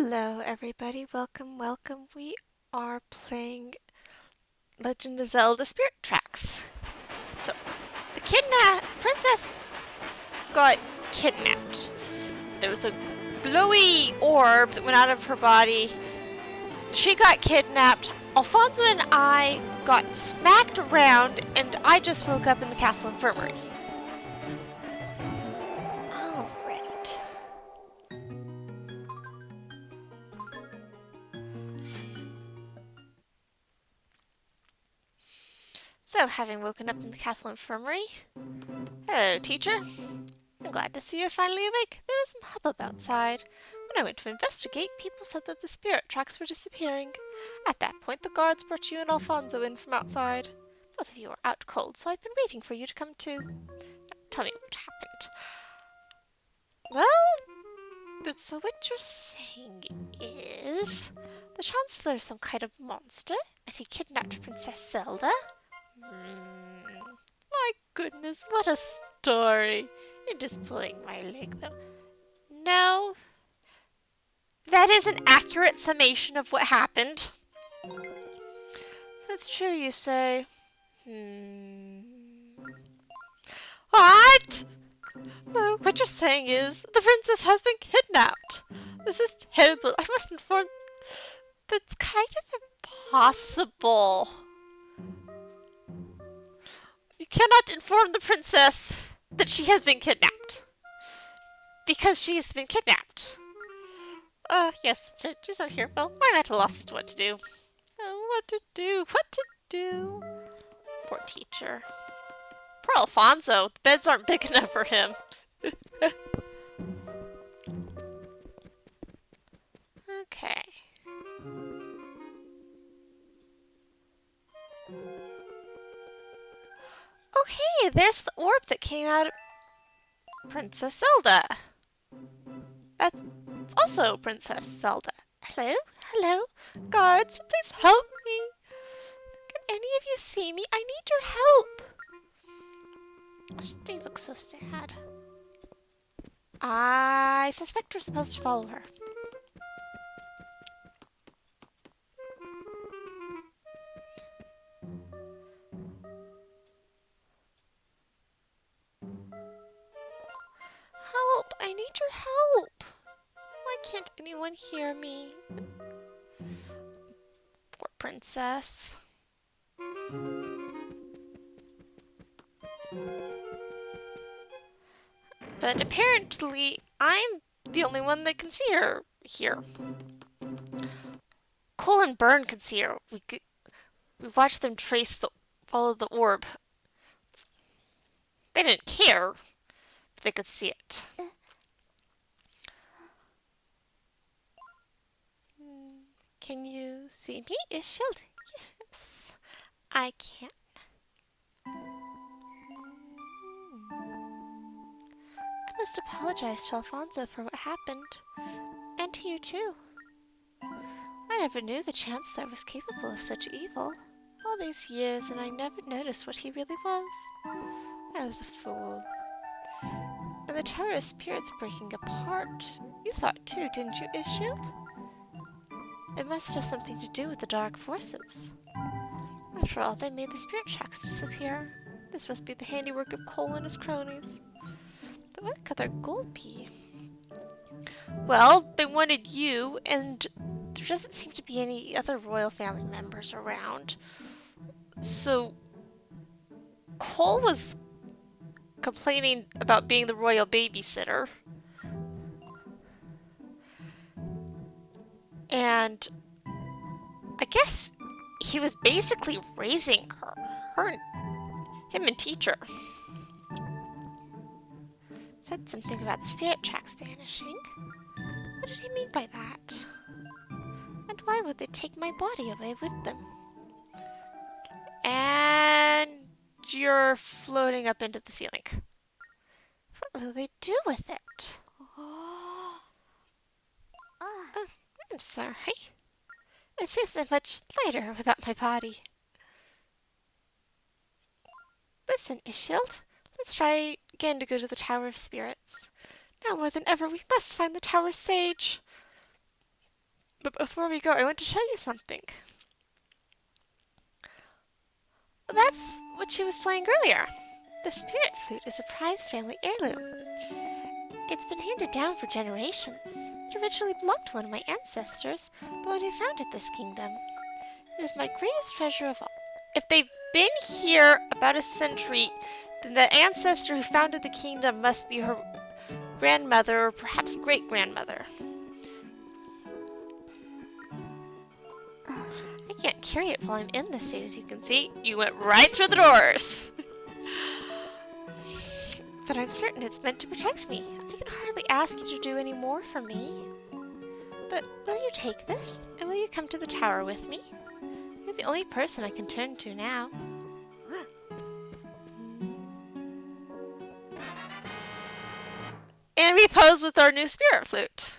Hello everybody, welcome. We are playing Legend of Zelda Spirit Tracks. So, the princess got kidnapped. There was a glowy orb that went out of her body. She got kidnapped. Alfonso and I got smacked around, and I just woke up in the castle infirmary. Alright. So, having woken up in the castle infirmary, hello, teacher. I'm glad to see you're finally awake. There was some hubbub outside. When I went to investigate, people said that the spirit tracks were disappearing. At that point, the guards brought you and Alfonso in from outside. Both of you are out cold, so I've been waiting for you to come too. Now, tell me what happened. Well, so what you're saying is the Chancellor is some kind of monster, and he kidnapped Princess Zelda? My goodness, what a story. You're just pulling my leg, though. No, that is an accurate summation of what happened. That's true, you say. What? What you're saying is the princess has been kidnapped. This is terrible. I must inform... That's kind of impossible. You cannot inform the princess that she has been kidnapped. Because she's been kidnapped. Yes, that's right. She's not here. Well, I'm at a loss as to what to do. What to do? Poor teacher. Poor Alfonso. The beds aren't big enough for him. Okay. Okay, there's the orb that came out of Princess Zelda. That's also Princess Zelda. Hello. Guards, please help me. Can any of you see me? I need your help. They look so sad. I suspect we're supposed to follow her. Help! I need your help! Why can't anyone hear me? Poor princess. But apparently, I'm the only one that can see her here. Cole and Byrne can see her. We watched them follow the orb. They didn't care, but they could see it. Can you see me, Ishield? Yes, I can. I must apologize to Alfonso for what happened, and to you too. I never knew the Chancellor was capable of such evil. All these years, and I never noticed what he really was. I was a fool. And the Tower of Spirits breaking apart. You saw it too, didn't you, Ishield? It must have something to do with the dark forces. After all, they made the spirit tracks disappear. This must be the handiwork of Cole and his cronies. But what could their goal be? Well, they wanted you, and there doesn't seem to be any other royal family members around. So, Cole was complaining about being the royal babysitter. And I guess he was basically raising him and teacher. Said something about the spirit tracks vanishing. What did he mean by that? And why would they take my body away with them? And you're floating up into the ceiling. What will they do with it? I'm sorry. It seems so much lighter without my body. Listen, Ishield. Let's try again to go to the Tower of Spirits. Now more than ever, we must find the Tower Sage. But before we go, I want to show you something. That's what she was playing earlier. The spirit flute is a prized family heirloom. It's been handed down for generations. It originally belonged to one of my ancestors, the one who founded this kingdom. It is my greatest treasure of all. If they've been here about a century, then the ancestor who founded the kingdom must be her grandmother or perhaps great-grandmother. I can't carry it while I'm in this state, as you can see. You went right through the doors. But I'm certain it's meant to protect me. I can hardly ask you to do any more for me. But will you take this, and will you come to the tower with me? You're the only person I can turn to now. And we pose with our new spirit flute.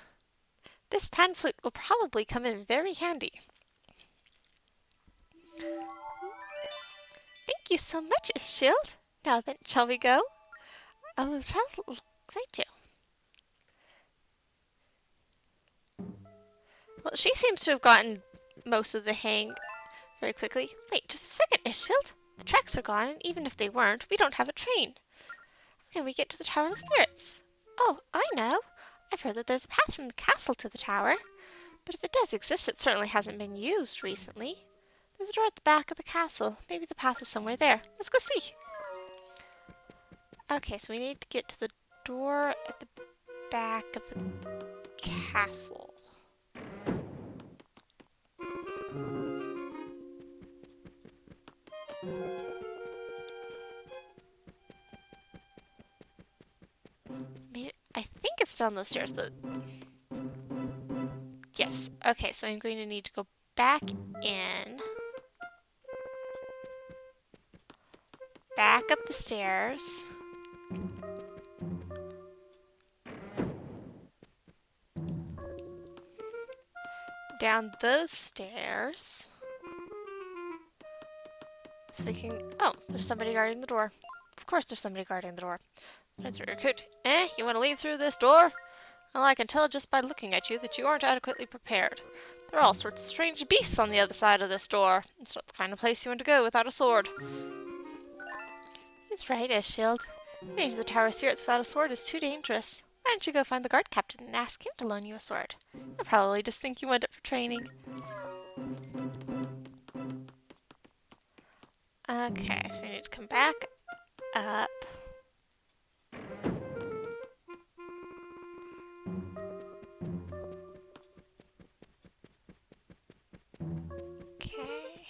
This pan flute will probably come in very handy. Thank you so much, Shield. Now then, shall we go? I will try to excite you. Well, she seems to have gotten most of the hang very quickly. Wait, just a second, Shield. The tracks are gone, and even if they weren't, we don't have a train. How can we get to the Tower of Spirits? Oh, I know. I've heard that there's a path from the castle to the tower. But if it does exist, it certainly hasn't been used recently. There's a door at the back of the castle. Maybe the path is somewhere there. Let's go see. Okay, so we need to get to the door at the back of the castle. I think it's down those stairs, but... Yes. Okay, so I'm going to need to go back in. Back up the stairs. Down those stairs. So we can... Oh, there's somebody guarding the door. Of course there's somebody guarding the door. That's a recruit. You want to leave through this door? Well, I can tell just by looking at you that you aren't adequately prepared. There are all sorts of strange beasts on the other side of this door. It's not the kind of place you want to go without a sword. He's right, Shield. Getting to the Tower of Spirits without a sword is too dangerous. Why don't you go find the guard captain and ask him to loan you a sword? He'll probably just think you want it for training. Okay, so we need to come back up. Okay.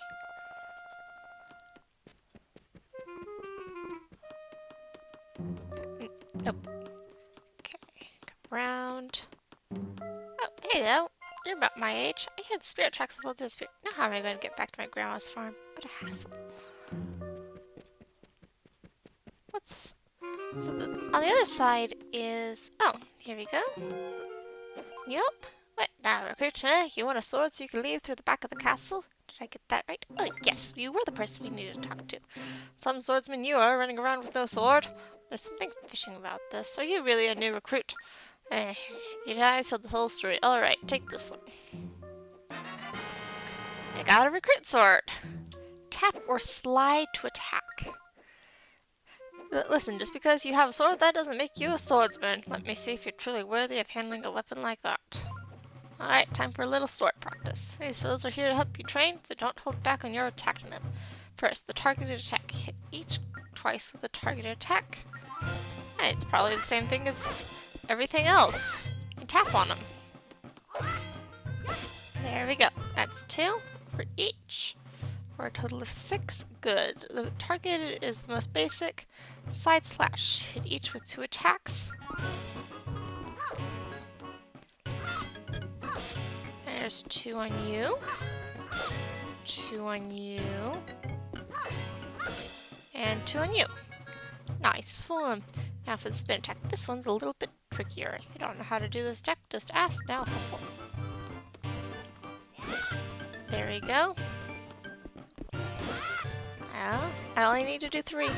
Nope. Okay, come around. Oh, hey there. You're about my age. I had spirit tracks full of this spirit. Now how am I going to get back to my grandma's farm? What a hassle. What's... So on the other side is... Oh, here we go. Yup. What now, recruit? You want a sword so you can leave through the back of the castle? Did I get that right? Oh, yes. You were the person we needed to talk to. Some swordsman you are, running around with no sword. There's something fishing about this. Are you really a new recruit? You guys told the whole story. Alright, take this one. I got a recruit sword. Tap or slide to attack. But listen, just because you have a sword, that doesn't make you a swordsman. Let me see if you're truly worthy of handling a weapon like that. Alright, time for a little sword practice. These fellows are here to help you train, so don't hold back on your attacking them. First, the targeted attack. Hit each twice with a targeted attack. It's probably the same thing as everything else. You tap on them. There we go. That's 2 for each. For a total of 6. Good. The target is the most basic. Side slash. Hit each with 2 attacks. And there's 2 on you. 2 on you. And 2 on you. Nice form. Now for the spin attack. This one's a little bit trickier. If you don't know how to do this attack, just ask. Now hustle. There we go. Well, I only need to do 3.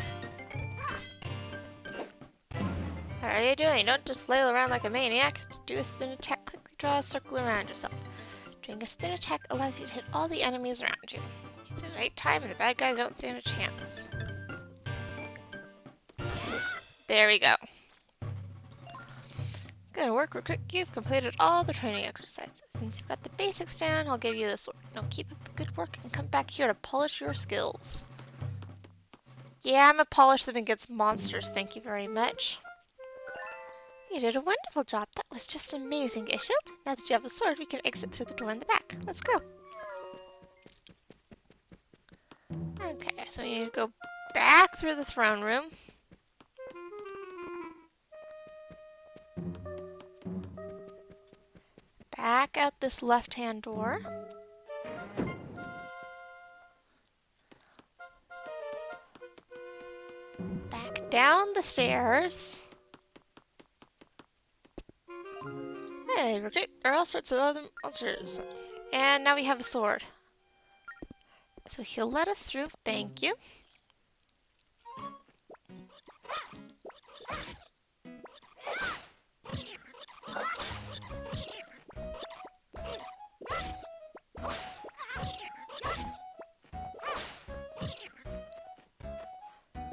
How are you doing? Don't just flail around like a maniac. To do a spin attack, quickly draw a circle around yourself. Doing a spin attack allows you to hit all the enemies around you. It's the right time and the bad guys don't stand a chance. There we go. Good work, Recruit. You've completed all the training exercises. Since you've got the basics down, I'll give you the sword. Now keep up the good work and come back here to polish your skills. Yeah, I'm gonna polish them against monsters, thank you very much. You did a wonderful job. That was just amazing, Ishield. Now that you have a sword, we can exit through the door in the back. Let's go. Okay, so we need to go back through the throne room. Back out this left-hand door. Back down the stairs. Hey, Recruit. There are all sorts of other monsters. And now we have a sword. So he'll let us through. Thank you.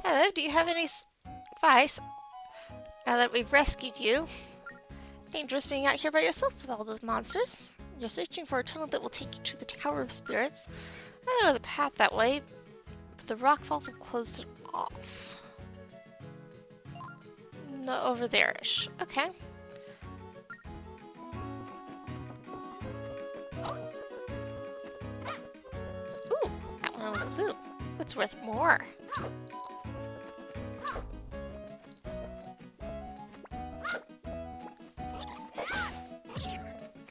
Hello, do you have any advice? Now that we've rescued you. Dangerous being out here by yourself with all those monsters. You're searching for a tunnel that will take you to the Tower of Spirits. I don't know the path that way, but the rock falls have closed it off. No, over there-ish. Okay. Ooh, that one was blue. It's worth more.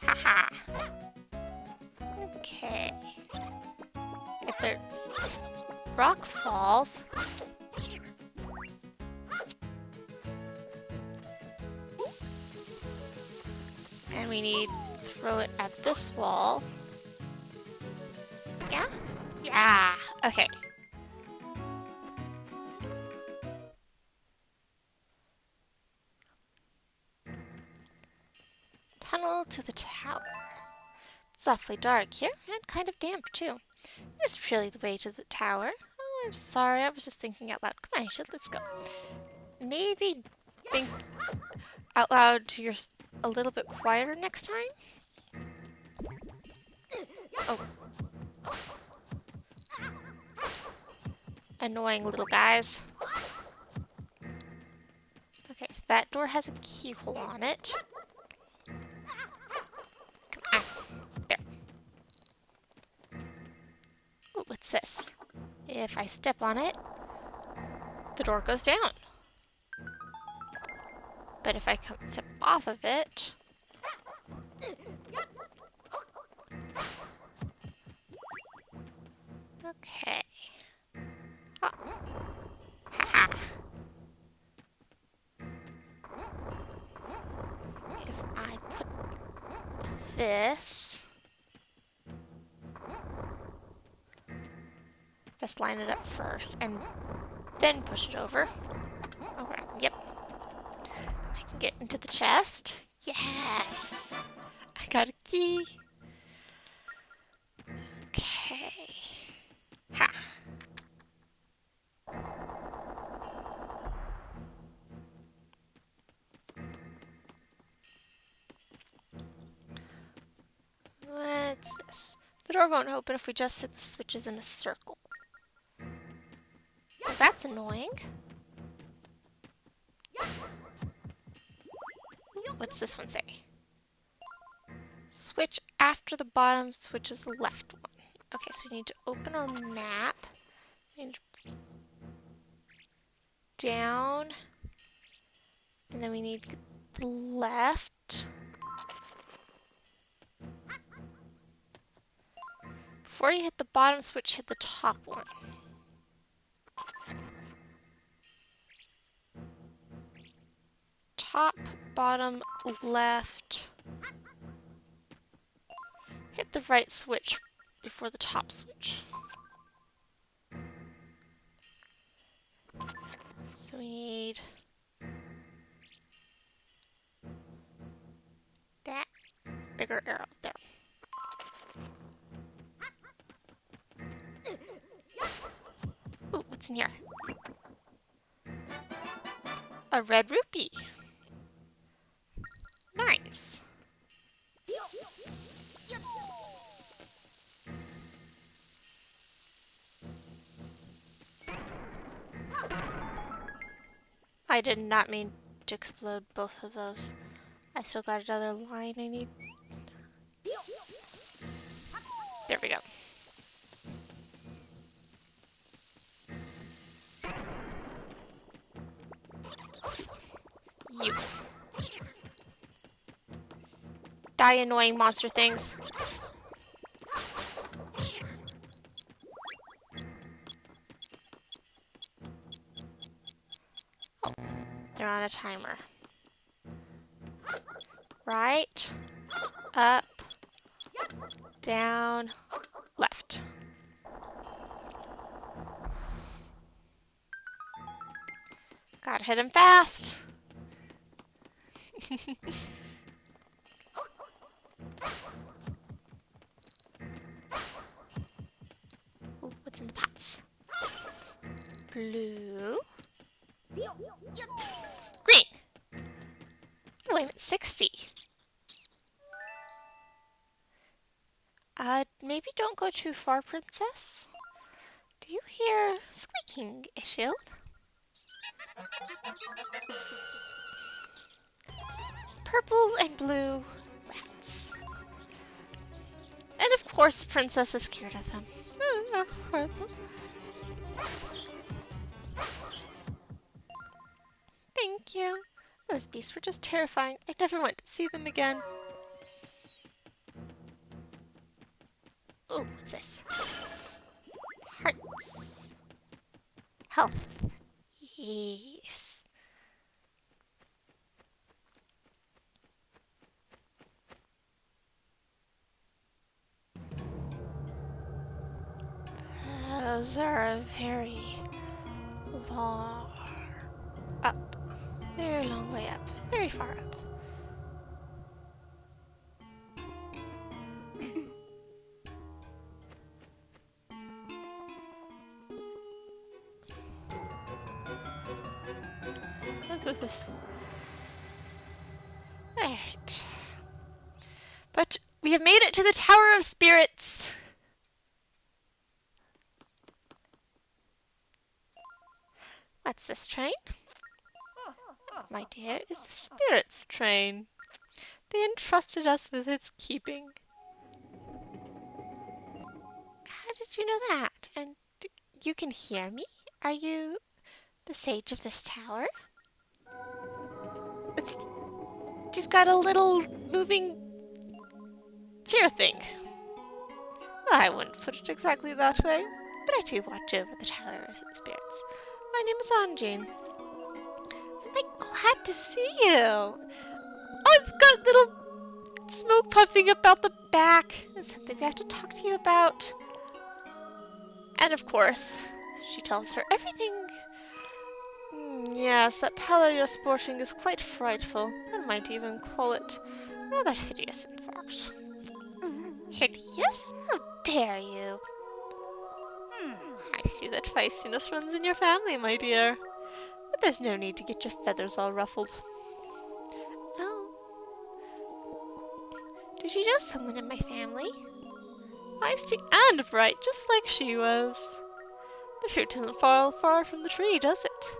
Haha. Okay. If the rock falls, and we need to throw it at this wall. Yeah? Yeah. Okay. Tunnel to the tower. It's awfully dark here, and kind of damp, too. Is this really the way to the tower? Oh, I'm sorry, I was just thinking out loud. Come on, Anjean, let's go. Maybe think out loud to yourself a little bit quieter next time? Oh. Annoying little guys. Okay, so that door has a keyhole on it. Come on. There. Ooh, what's this? If I step on it, the door goes down. But if I come step off of it... Okay. Oh. Ha-ha. If I put this... Best line it up first, and then push it over. Alright, yep. I can get into the chest. Yes! I got a key. Okay. Ha! What's this? The door won't open if we just hit the switches in a circle. Well, that's annoying. What's this one say? Switch after the bottom switch is the left one. Okay, so we need to open our map. We need to down. And then we need the left. Before you hit the bottom switch, hit the top one. Top, bottom, left. Hit the right switch before the top switch. So we need that bigger arrow there. in here? A red rupee. Nice. I did not mean to explode both of those. I still got another line I need. There we go. You. Die, annoying monster things. Oh, they're on a timer. Right, up, down, left. Gotta hit him fast. Ooh, what's in the pots? Blue. Green. Oh, I'm at 60. Maybe don't go too far, Princess. Do you hear squeaking, Ishield? Purple and blue rats. And of course the princess is scared of them. Horrible. Thank you. Those beasts were just terrifying. I never want to see them again. Oh, what's this? Hearts. Health. Yes. Those are a very long up. Very long way up. Very far up. Alright. But we have made it to the Tower of Spirits. What's this train? My dear, is the Spirits train. They entrusted us with its keeping. How did you know that? And you can hear me? Are you the sage of this tower? She's got a little moving chair thing. Well, I wouldn't put it exactly that way, but I do watch over the Tower of Spirits. My name is Anjean. I'm glad to see you. Oh, it's got little smoke puffing up out the back. There's something I have to talk to you about. And of course, she tells her everything. Yes, that pallor you're sporting is quite frightful. One might even call it rather hideous, in fact. Hideous? How dare you? I see that feistiness runs in your family, my dear. But there's no need to get your feathers all ruffled. Oh. Did you know someone in my family? Feisty and bright, just like she was. The fruit doesn't fall far from the tree, does it?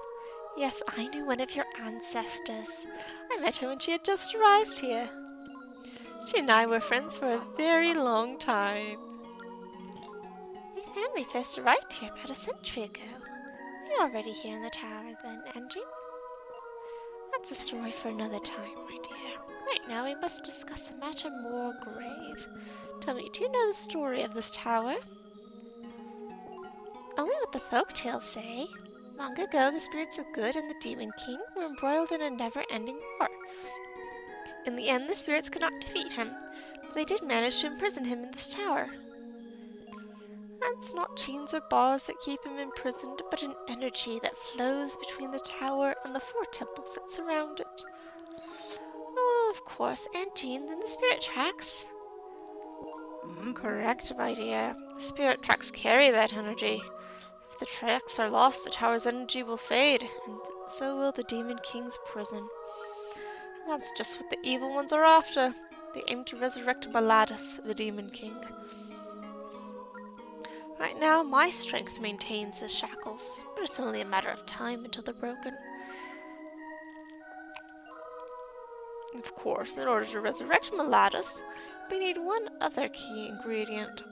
Yes, I knew one of your ancestors. I met her when she had just arrived here. She and I were friends for a very long time. My family first arrived here about a century ago. You're already here in the tower then, Anjean? That's a story for another time, my dear. Right now we must discuss a matter more grave. Tell me, do you know the story of this tower? Only what the folk tales say. Long ago, the spirits of good and the Demon King were embroiled in a never-ending war. In the end, the spirits could not defeat him, but they did manage to imprison him in this tower. It's not chains or bars that keep him imprisoned, but an energy that flows between the tower and the 4 temples that surround it. Oh, of course, Anjean, then the spirit tracks. Correct, my dear. The spirit tracks carry that energy. If the tracks are lost, the tower's energy will fade, and so will the Demon King's prison. And that's just what the evil ones are after. They aim to resurrect Malatus, the Demon King. Right now, my strength maintains his shackles, but it's only a matter of time until they're broken. Of course, in order to resurrect Malatus, we need one other key ingredient.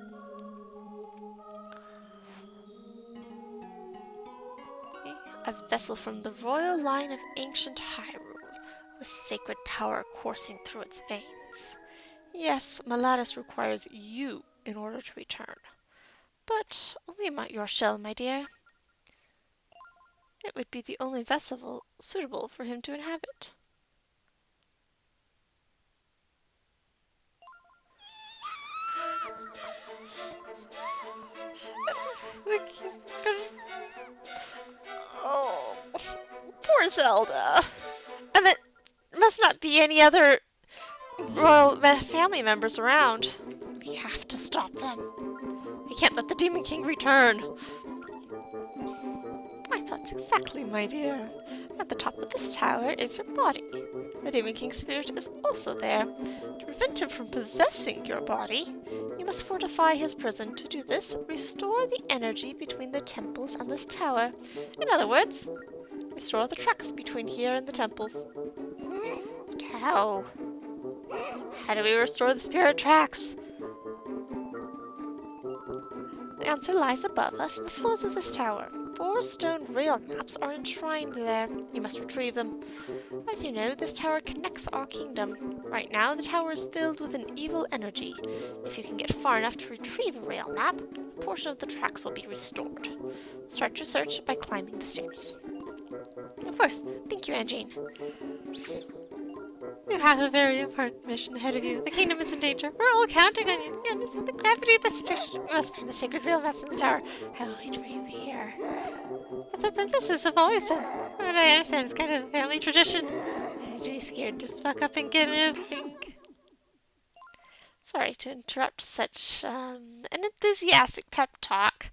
A vessel from the royal line of ancient Hyrule, with sacred power coursing through its veins. Yes, Malatus requires you in order to return. But only about your shell, my dear. It would be the only vessel suitable for him to inhabit. Oh, poor Zelda. And there must not be any other royal family members around. We have to stop them. We can't let the Demon King return. My thoughts exactly, my dear. At the top of this tower is your body. The Demon King's spirit is also there. To prevent him from possessing your body, you must fortify his prison. To do this, restore the energy between the temples and this tower. In other words, restore the tracks between here and the temples. But how? How do we restore the spirit tracks? The answer lies above us in the floors of this tower. 4 stone rail maps are enshrined there. You must retrieve them. As you know, this tower connects our kingdom. Right now, the tower is filled with an evil energy. If you can get far enough to retrieve a rail map, a portion of the tracks will be restored. Start your search by climbing the stairs. Of course. Thank you, Anjean. You have a very important mission ahead of you. The kingdom is in danger. We're all counting on you. You understand the gravity of the situation. You must find the sacred rail maps in the tower. I will wait for you here. That's what princesses have always done. But I understand it's kind of a family tradition. I'd be scared to fuck up and get moving. Sorry to interrupt such an enthusiastic pep talk.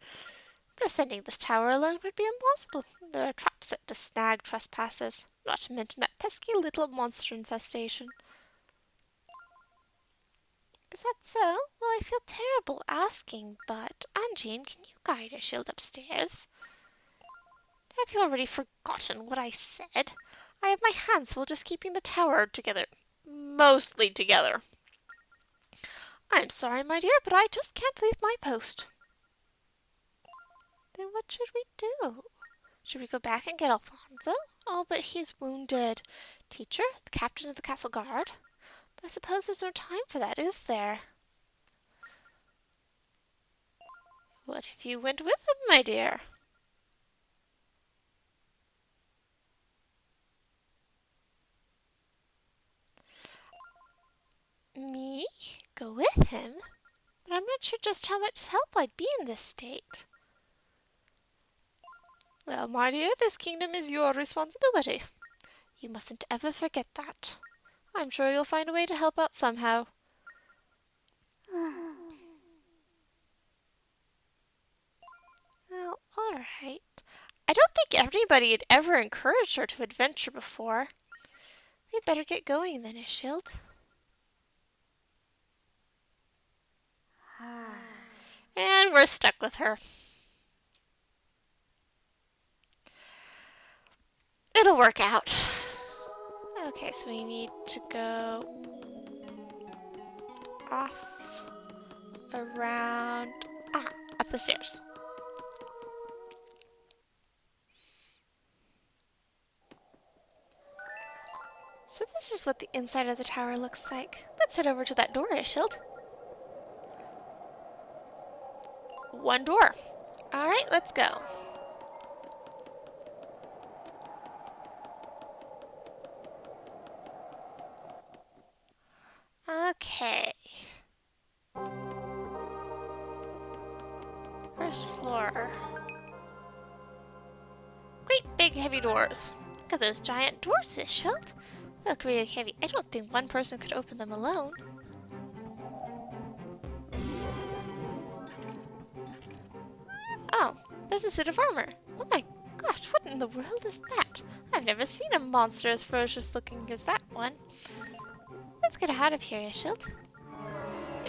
But ascending this tower alone would be impossible. There are traps set to snag trespassers, not to mention that pesky little monster infestation. Is that so? Well, I feel terrible asking, but Anjean, can you guide a shield upstairs? Have you already forgotten what I said? I have my hands full just keeping the tower together. Mostly together. I'm sorry, my dear, but I just can't leave my post. Then what should we do? Should we go back and get Alfonso? Oh, but he's wounded. Teacher, the captain of the castle guard? But I suppose there's no time for that, is there? What if you went with him, my dear? Me? Go with him? But I'm not sure just how much help I'd be in this state. Well, my dear, this kingdom is your responsibility. You mustn't ever forget that. I'm sure you'll find a way to help out somehow. Well, all right. I don't think anybody had ever encouraged her to adventure before. We'd better get going then, Ishield. And we're stuck with her. It'll work out. Okay, so we need to go off, around, up the stairs. So this is what the inside of the tower looks like. Let's head over to that door, Ishield. One door. Alright, let's go. Okay. First floor. Great big heavy doors. Look at those giant doors, Ishield. They look really heavy. I don't think one person could open them alone. Oh, There's a suit of armor. Oh my gosh, what in the world is that? I've never seen a monster as ferocious looking as that one. Let's get out of here, Ishield.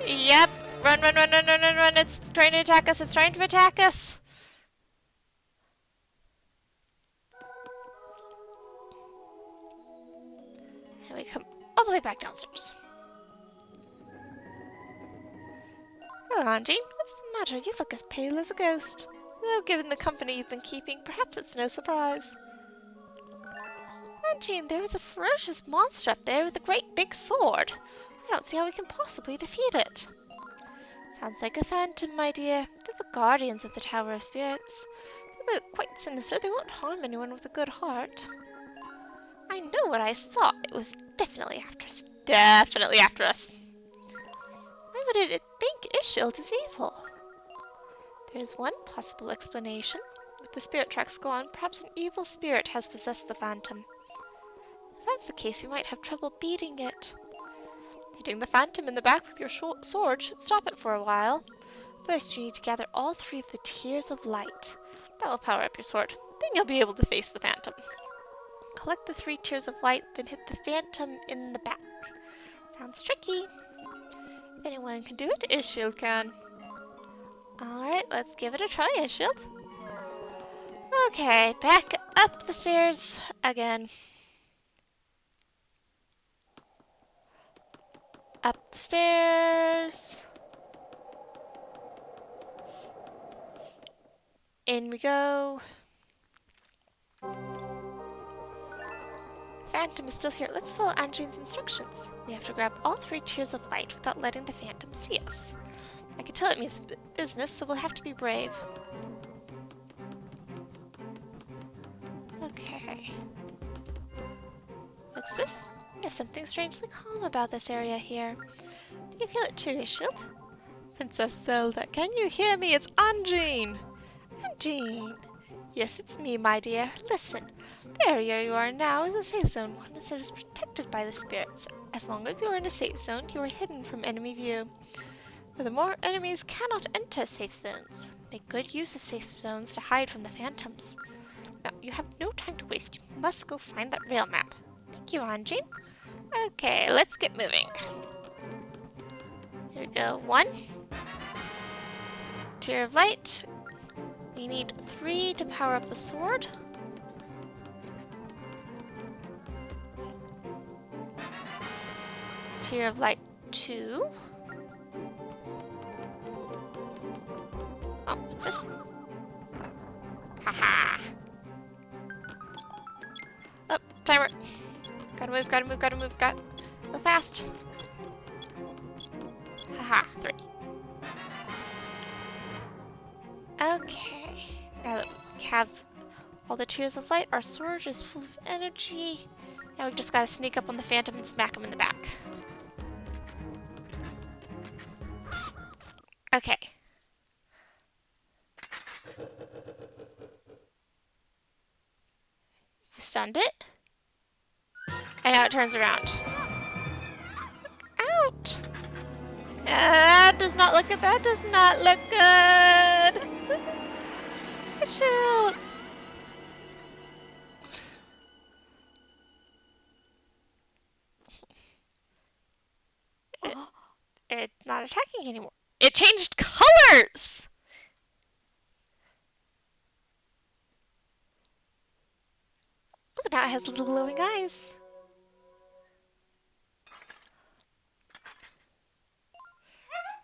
Yep. Run, run, run, run, run, run, run. It's trying to attack us. It's trying to attack us. And we come all the way back downstairs. Hello, Anjean. What's the matter? You look as pale as a ghost. Though, given the company you've been keeping, perhaps it's no surprise. Anjean, there is a ferocious monster up there with a great big sword. I don't see how we can possibly defeat it. Sounds like a phantom, my dear. They're the guardians of the Tower of Spirits. Though quite sinister, they won't harm anyone with a good heart. I know what I saw. It was definitely after us. Definitely after us. Why would it think Ishield is evil? There is one possible explanation. With the spirit tracks gone, perhaps an evil spirit has possessed the phantom. If that's the case, you might have trouble beating it. Hitting the phantom in the back with your sword should stop it for a while. First, you need to gather all 3 of the Tears of Light. That will power up your sword. Then you'll be able to face the phantom. Collect the 3 Tears of Light, then hit the phantom in the back. Sounds tricky. If anyone can do it, Ishield can. Alright, let's give it a try, Ishield. Okay, back up the stairs again. Up the stairs. In we go. Phantom is still here. Let's follow Anjean's instructions. We have to grab all 3 Tears of Light without letting the phantom see us. I can tell it means business, so we'll have to be brave. Okay. What's this? There's something strangely calm about this area here. Do you feel it too, Ishield? Princess Zelda, can you hear me? It's Anjean! Anjean! Yes, it's me, my dear. Listen, the area you are now is a safe zone, one that is protected by the spirits. As long as you are in a safe zone, you are hidden from enemy view. Furthermore, enemies cannot enter safe zones. Make good use of safe zones to hide from the phantoms. Now, you have no time to waste. You must go find that rail map. Thank you, Anjean. Okay, let's get moving. Here we go. 1. Tear of Light. We need 3 to power up the sword. Tear of Light 2. Oh, what's this? Haha! Oh, timer! Gotta move, gotta move, gotta move, go fast! Haha, 3. Okay, now that we have all the Tears of Light, our sword is full of energy. Now we just gotta sneak up on the phantom and smack him in the back. Okay. We stunned it. And now it turns around. Look out! That does not look good. That does not look good. Chill. It's not attacking anymore. It changed colors! Look, now it has little glowing eyes.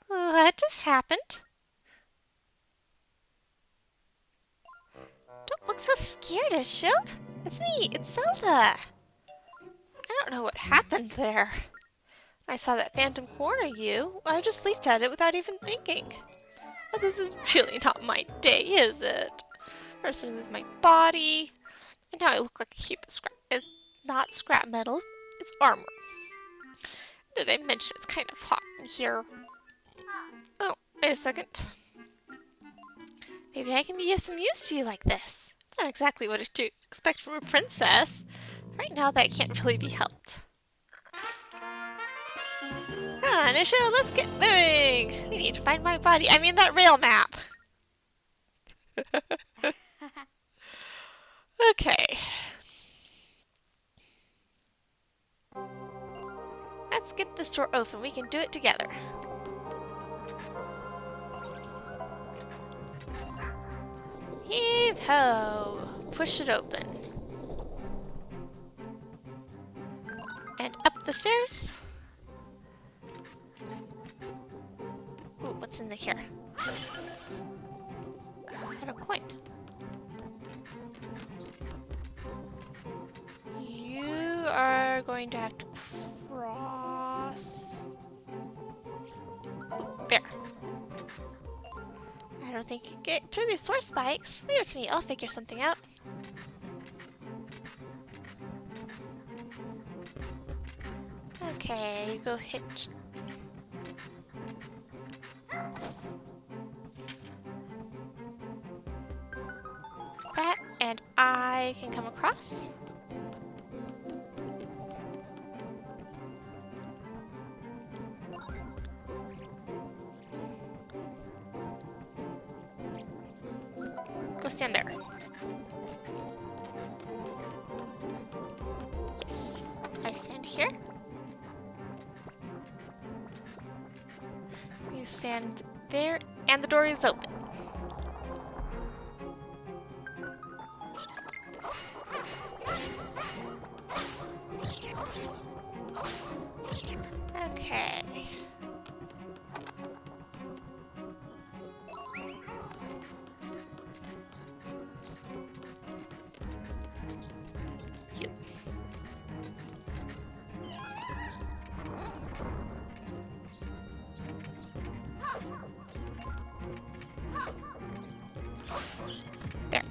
What just happened? Don't look so scared, Ishield. It's me, it's Zelda. I don't know what happened there. I saw that phantom corner you. I just leaped at it without even thinking. But this is really not my day, is it? First I lose my body, and now I look like a heap of scrap. It's not scrap metal, it's armor. Did I mention it's kind of hot in here? Oh, wait a second. Maybe I can be of some use to you like this. It's not exactly what to expect from a princess. Right now that can't really be helped. Come on, Ishield, let's get moving! We need to find my body. I mean that rail map. Okay. Let's get this door open. We can do it together. Heave ho! Push it open. And up the stairs. Ooh, what's in here? Got a coin. You are going to have to cross. Ooh, there. I don't think you can get through these sword spikes. Leave it to me. I'll figure something out. Okay, you go hit. That, and I can come across. Go stand there. Yes. I stand here. You stand there, and the door is open. Okay. Yep. There.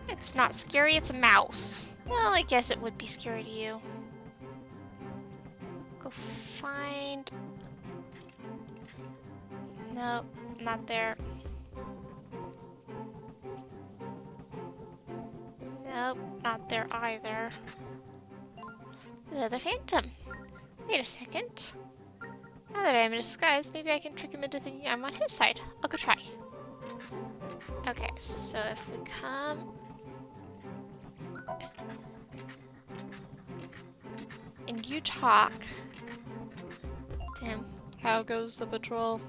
It's not scary, it's a mouse. Well, I guess it would be scary to you. Go find... Nope, not there. Nope, not there either. Another phantom. Wait a second. Now that I'm in disguise, maybe I can trick him into thinking I'm on his side. I'll go try. Okay, so if we come... and you talk... Damn, how goes the patrol?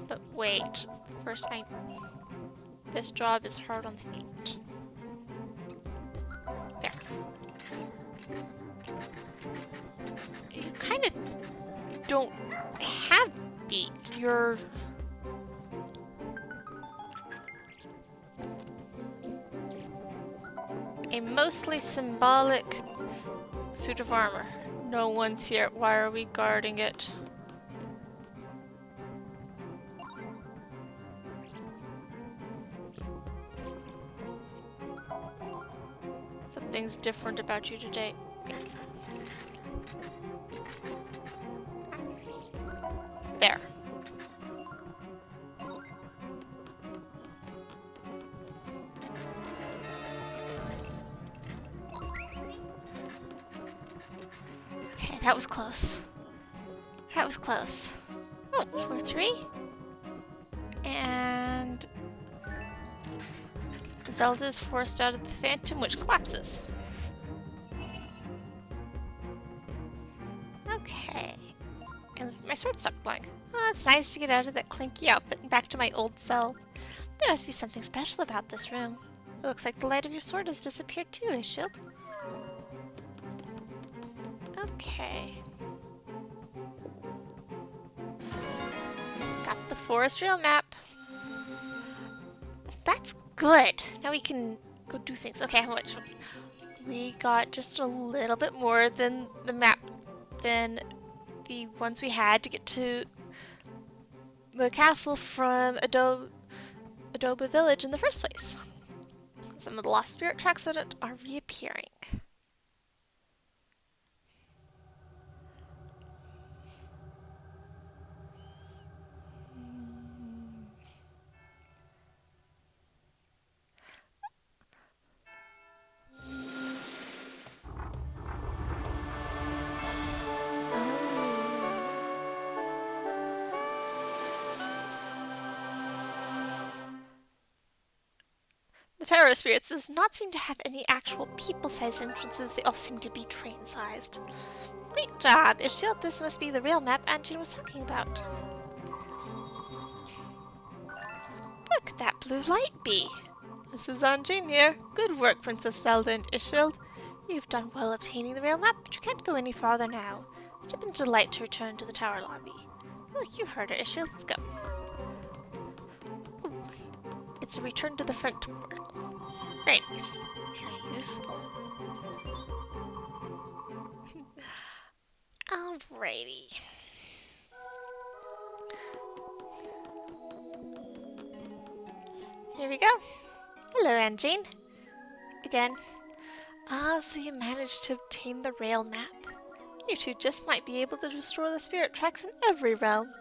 But wait, first this job is hard on the feet. There. You kind of don't have feet. You're... a mostly symbolic suit of armor. No one's here. Why are we guarding it? Something's different about you today. There. Okay, that was close. That was close. Oh, floor 3. And Zelda is forced out of the phantom, which collapses. Okay. And my sword stopped glowing. Oh, it's nice to get out of that clinky outfit and back to my old self. There must be something special about this room. It looks like the light of your sword has disappeared too, eh, Shield? Okay. Got the forest rail map. That's good. Now we can go do things. Okay, how much? We got just a little bit more than the map, than the ones we had to get to the castle from Adobe Village in the first place. Some of the lost spirit tracks that are reappearing. Tower of Spirits does not seem to have any actual people-sized entrances. They all seem to be train-sized. Great job, Ishield. This must be the real map Anjean was talking about. Look, that blue light bee. This is Anjean here. Good work, Princess Zelda and Ishield. You've done well obtaining the real map, but you can't go any farther now. Step into the light to return to the tower lobby. Oh, you heard her, Ishield. Let's go. Ooh. It's a return to the front portal. Very nice. Very useful. Alrighty. Here we go. Hello, Anjean. Again. Ah, so you managed to obtain the rail map. You two just might be able to restore the spirit tracks in every realm.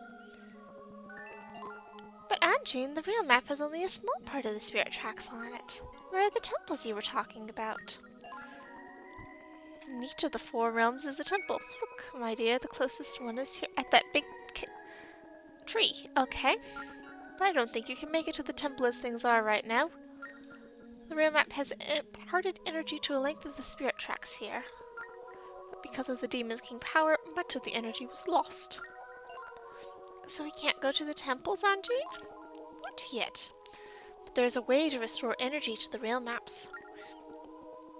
But Anjean, the rail map has only a small part of the spirit tracks on it. Where are the temples you were talking about? In each of the 4 realms is a temple. Look, my dear, the closest one is here at that big tree. Okay. But I don't think you can make it to the temple as things are right now. The rail map has imparted energy to a length of the spirit tracks here. But because of the Demon King power, much of the energy was lost. So we can't go to the temples, Anjean? Not yet. But there is a way to restore energy to the rail maps.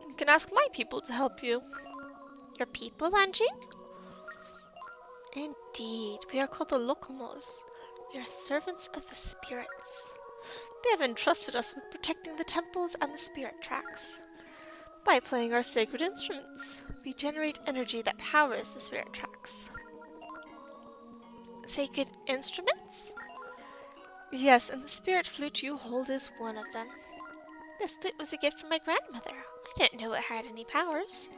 You can ask my people to help you. Your people, Anjean? Indeed. We are called the Locomos. We are servants of the spirits. They have entrusted us with protecting the temples and the spirit tracks. By playing our sacred instruments, we generate energy that powers the spirit tracks. Sacred instruments? Yes, and the spirit flute you hold is one of them. This flute was a gift from my grandmother. I didn't know it had any powers.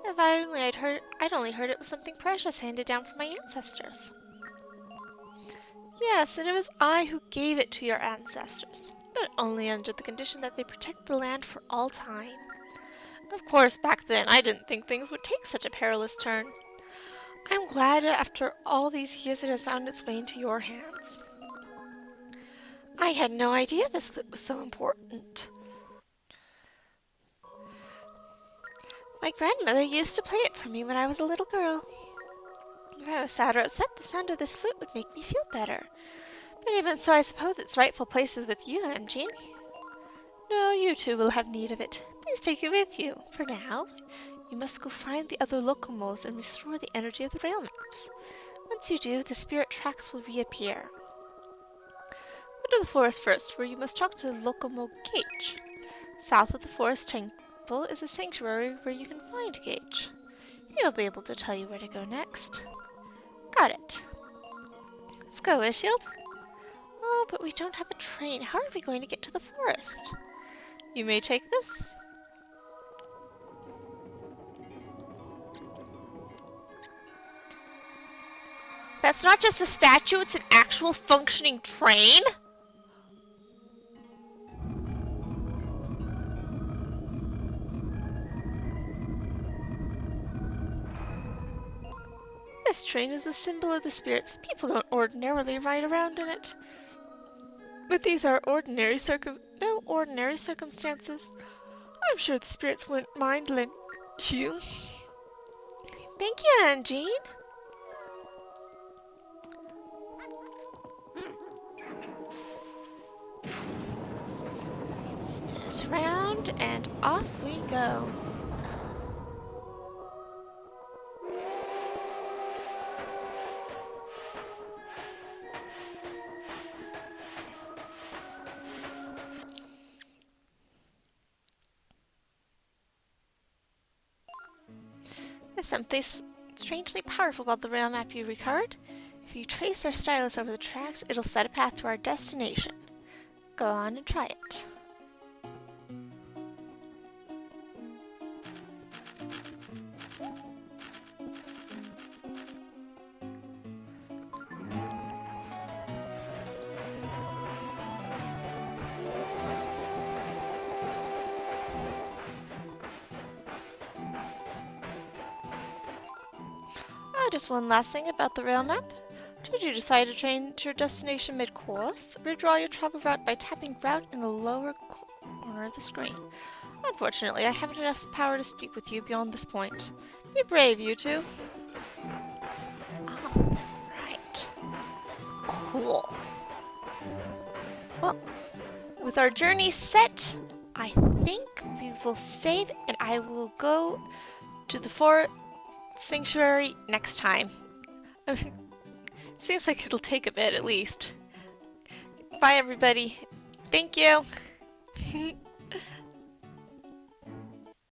If I'd only heard it was something precious handed down from my ancestors. Yes, and it was I who gave it to your ancestors, but only under the condition that they protect the land for all time. Of course, back then I didn't think things would take such a perilous turn. I'm glad after all these years it has found its way into your hands. I had no idea this flute was so important. My grandmother used to play it for me when I was a little girl. If I was sad or upset, the sound of this flute would make me feel better. But even so, I suppose its rightful place is with you, Anjean. No, you two will have need of it. Please take it with you. For now, you must go find the other Locomos and restore the energy of the rail maps. Once you do, the spirit tracks will reappear. Go to the forest first, where you must talk to the Locomo Gage. South of the forest temple is a sanctuary where you can find Gage. He'll be able to tell you where to go next. Got it. Let's go, Ishield. Oh, but we don't have a train. How are we going to get to the forest? You may take this. That's not just a statue, it's an actual functioning train? This train is a symbol of the spirits. People don't ordinarily ride around in it. But these are no ordinary circumstances. I'm sure the spirits wouldn't mind lending you. Thank you, Anjean. Spin us around and off we go. There's something strangely powerful about the rail map you recovered. If you trace our stylus over the tracks, it'll set a path to our destination. Go on and try it. Oh, just one last thing about the rail map. Should you decide to change your destination mid-course, redraw your travel route by tapping route in the lower corner. corner of the screen. Unfortunately, I haven't enough power to speak with you beyond this point. Be brave, you two. Alright. Cool. Well, with our journey set, I think we will save and I will go to the forest sanctuary next time. Seems like it'll take a bit at least. Bye everybody. Thank you.